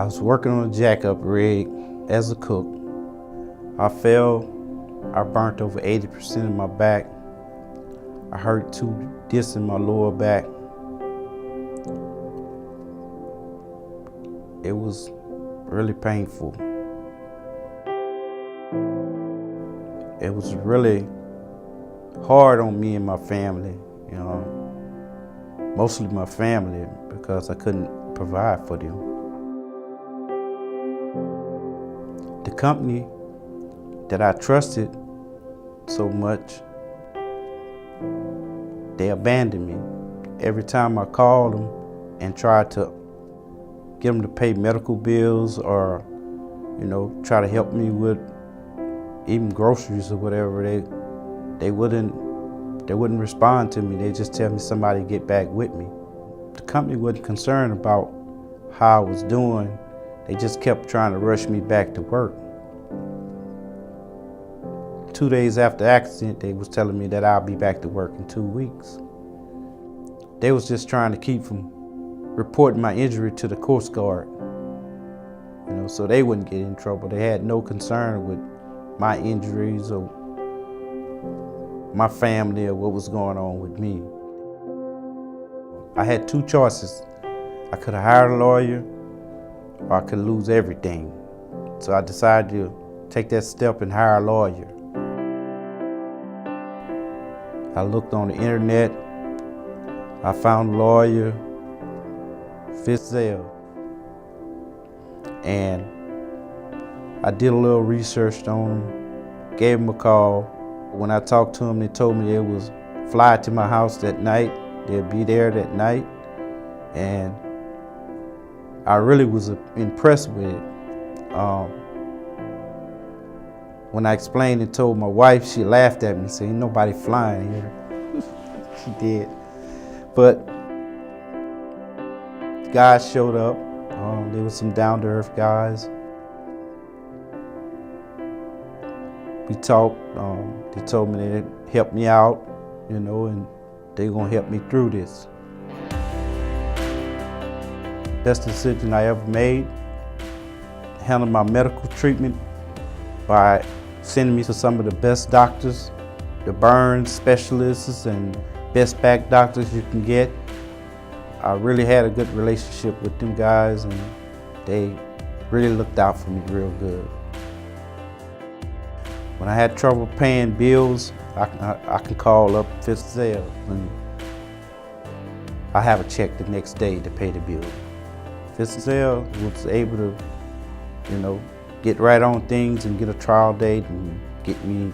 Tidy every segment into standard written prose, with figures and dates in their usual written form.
I was working on a jackup rig as a cook. I fell. I burnt over 80% of my back. I hurt 2 discs in my lower back. It was really painful. It was really hard on me and my family, mostly my family, because I couldn't provide for them. The company that I trusted so much, they abandoned me. Every time I called them and tried to get them to pay medical bills or, try to help me with even groceries or whatever, they wouldn't respond to me. They just tell me somebody get back with me. The company wasn't concerned about how I was doing. They just kept trying to rush me back to work. 2 days after the accident, they was telling me that I'll be back to work in 2 weeks. They was just trying to keep from reporting my injury to the Coast Guard, so they wouldn't get in trouble. They had no concern with my injuries or my family or what was going on with me. I had 2 choices. I could have hired a lawyer or I could lose everything. So I decided to take that step and hire a lawyer. I looked on the internet. I found a lawyer, Zehl, and I did a little research on him, gave him a call. When I talked to him, they told me they was fly to my house that night. They'd be there that night, and I really was impressed with it. When I explained and told my wife, she laughed at me and said, "Ain't nobody flying here." She did. But guys showed up. There was some down-to-earth guys. We talked. They told me they'd help me out, and they're gonna help me through this. Best decision I ever made. Handled my medical treatment by sending me to some of the best doctors, the burn specialists and best back doctors you can get. I really had a good relationship with them guys, and they really looked out for me real good. When I had trouble paying bills, I can call up Zehl, and I have a check the next day to pay the bill. Zehl was able to, get right on things and get a trial date and get me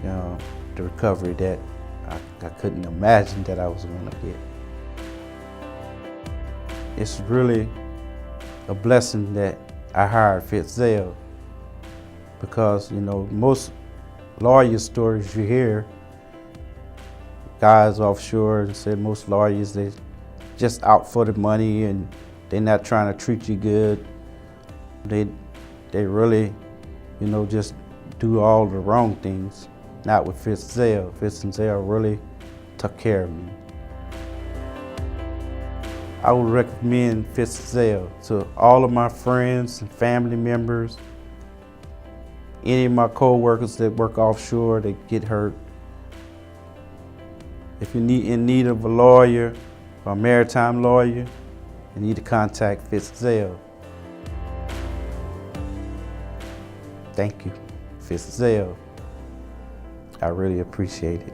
the recovery that I couldn't imagine that I was going to get. It's really a blessing that I hired Zehl, because most lawyer stories you hear, guys offshore, and say most lawyers, they just out for the money and they're not trying to treat you good. They really, just do all the wrong things. Not with Zehl. Zehl really took care of me. I would recommend Zehl to all of my friends and family members, any of my co-workers that work offshore that get hurt. If you're in need of a lawyer, or a maritime lawyer, you need to contact Zehl. Thank you, Zehl. I really appreciate it.